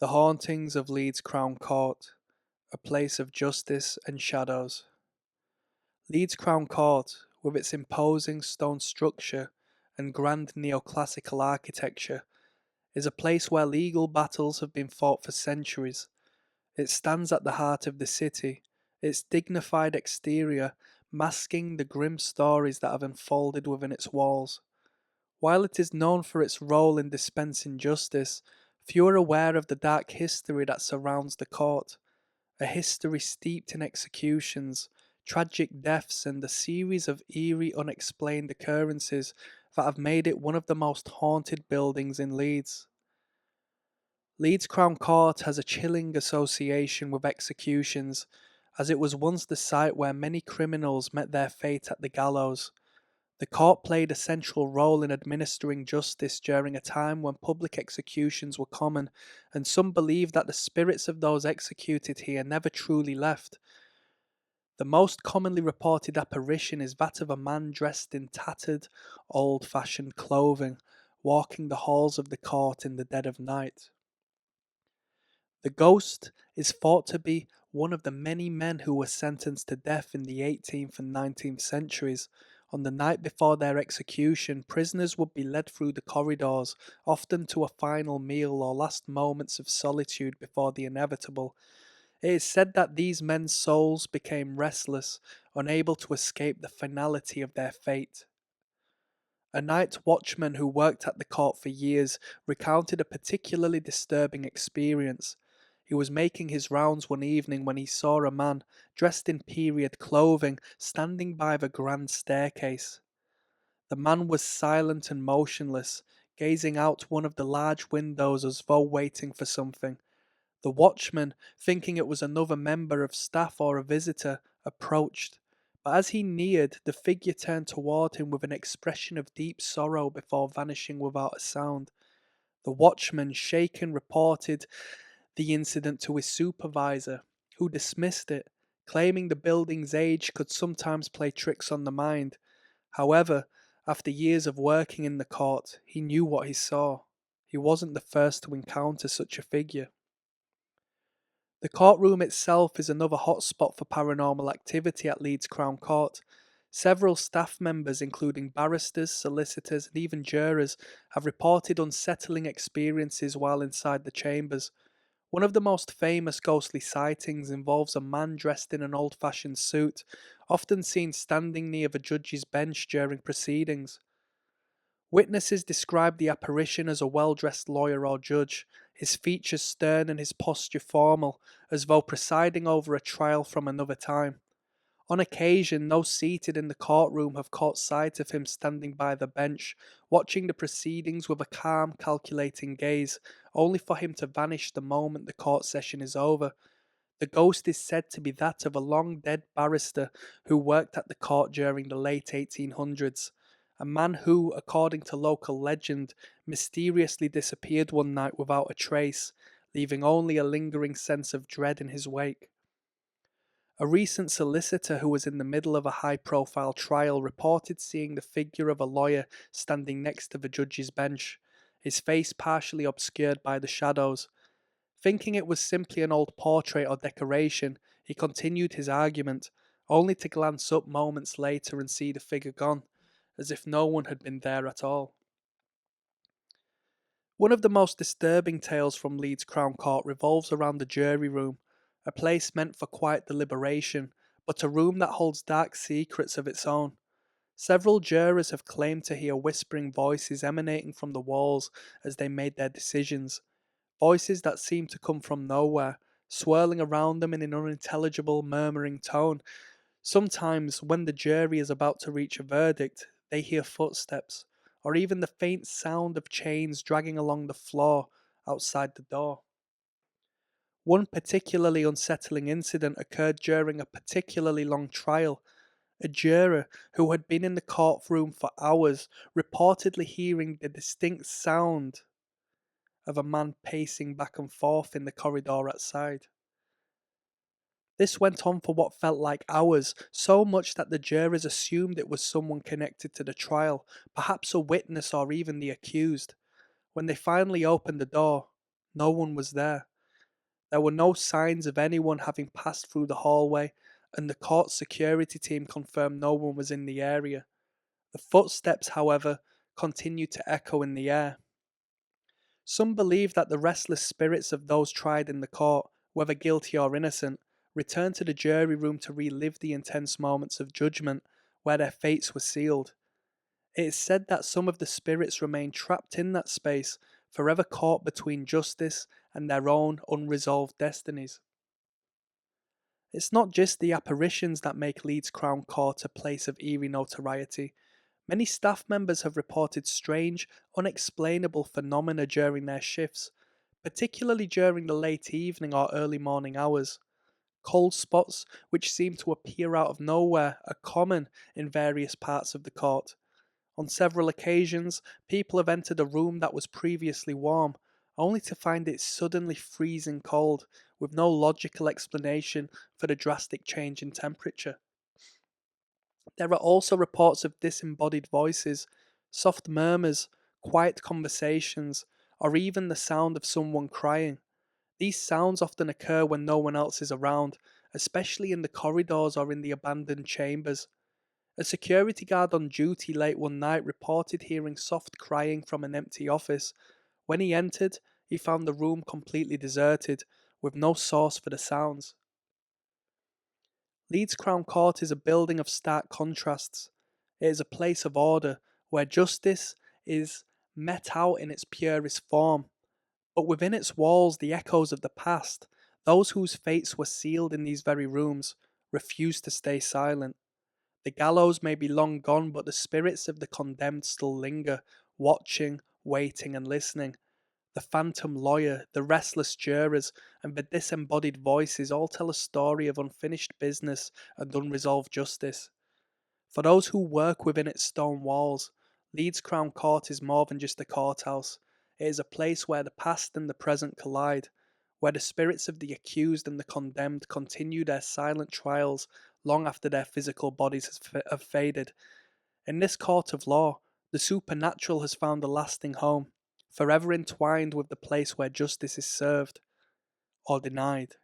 The Hauntings of Leeds Crown Court, a place of justice and shadows. Leeds Crown Court, with its imposing stone structure and grand neoclassical architecture, is a place where legal battles have been fought for centuries. It stands at the heart of the city, its dignified exterior masking the grim stories that have unfolded within its walls. While it is known for its role in dispensing justice, few are aware of the dark history that surrounds the court, a history steeped in executions, tragic deaths, and a series of eerie, unexplained occurrences that have made it one of the most haunted buildings in Leeds. Leeds Crown Court has a chilling association with executions, as it was once the site where many criminals met their fate at the gallows. The court played a central role in administering justice during a time when public executions were common, and some believe that the spirits of those executed here never truly left. The most commonly reported apparition is that of a man dressed in tattered, old-fashioned clothing, walking the halls of the court in the dead of night. The ghost is thought to be one of the many men who were sentenced to death in the 18th and 19th centuries. On the night before their execution, prisoners would be led through the corridors, often to a final meal or last moments of solitude before the inevitable. It is said that these men's souls became restless, unable to escape the finality of their fate. A night watchman who worked at the court for years recounted a particularly disturbing experience. He was making his rounds one evening when he saw a man, dressed in period clothing, standing by the grand staircase. The man was silent and motionless, gazing out one of the large windows as though waiting for something. The watchman, thinking it was another member of staff or a visitor, approached. But as he neared, the figure turned toward him with an expression of deep sorrow before vanishing without a sound. The watchman, shaken, reported the incident to his supervisor, who dismissed it, claiming the building's age could sometimes play tricks on the mind. However, after years of working in the court, he knew what he saw. He wasn't the first to encounter such a figure. The courtroom itself is another hotspot for paranormal activity at Leeds Crown Court. Several staff members, including barristers, solicitors, and even jurors, have reported unsettling experiences while inside the chambers. One of the most famous ghostly sightings involves a man dressed in an old-fashioned suit, often seen standing near the judge's bench during proceedings. Witnesses describe the apparition as a well-dressed lawyer or judge, his features stern and his posture formal, as though presiding over a trial from another time. On occasion, those seated in the courtroom have caught sight of him standing by the bench, watching the proceedings with a calm, calculating gaze, only for him to vanish the moment the court session is over. The ghost is said to be that of a long-dead barrister who worked at the court during the late 1800s. A man who, according to local legend, mysteriously disappeared one night without a trace, leaving only a lingering sense of dread in his wake. A recent solicitor who was in the middle of a high-profile trial reported seeing the figure of a lawyer standing next to the judge's bench, his face partially obscured by the shadows. Thinking it was simply an old portrait or decoration, he continued his argument, only to glance up moments later and see the figure gone, as if no one had been there at all. One of the most disturbing tales from Leeds Crown Court revolves around the jury room, a place meant for quiet deliberation, but a room that holds dark secrets of its own. Several jurors have claimed to hear whispering voices emanating from the walls as they made their decisions, voices that seem to come from nowhere, swirling around them in an unintelligible, murmuring tone. Sometimes, when the jury is about to reach a verdict, they hear footsteps, or even the faint sound of chains dragging along the floor outside the door. One particularly unsettling incident occurred during a particularly long trial. A juror who had been in the courtroom for hours reportedly hearing the distinct sound of a man pacing back and forth in the corridor outside. This went on for what felt like hours, so much that the jurors assumed it was someone connected to the trial, perhaps a witness or even the accused. When they finally opened the door, no one was there, There were no signs of anyone having passed through the hallway, and the court security team confirmed no one was in the area. The footsteps, however, continued to echo in the air. Some believe that the restless spirits of those tried in the court, whether guilty or innocent, returned to the jury room to relive the intense moments of judgment where their fates were sealed. It is said that some of the spirits remain trapped in that space, forever caught between justice and their own unresolved destinies. It's not just the apparitions that make Leeds Crown Court a place of eerie notoriety. Many staff members have reported strange, unexplainable phenomena during their shifts, particularly during the late evening or early morning hours. Cold spots, which seem to appear out of nowhere, are common in various parts of the court. On several occasions, people have entered a room that was previously warm, only to find it suddenly freezing cold, with no logical explanation for the drastic change in temperature. There are also reports of disembodied voices, soft murmurs, quiet conversations, or even the sound of someone crying. These sounds often occur when no one else is around, especially in the corridors or in the abandoned chambers. A security guard on duty late one night reported hearing soft crying from an empty office. When he entered, he found the room completely deserted, with no source for the sounds. Leeds Crown Court is a building of stark contrasts. It is a place of order, where justice is met out in its purest form. But within its walls, the echoes of the past, those whose fates were sealed in these very rooms, refuse to stay silent. The gallows may be long gone, but the spirits of the condemned still linger, watching, waiting, and listening. The phantom lawyer, the restless jurors, and the disembodied voices all tell a story of unfinished business and unresolved justice. For those who work within its stone walls, Leeds Crown Court is more than just a courthouse. It is a place where the past and the present collide, where the spirits of the accused and the condemned continue their silent trials long after their physical bodies have faded. In this court of law, the supernatural has found a lasting home, forever entwined with the place where justice is served or denied.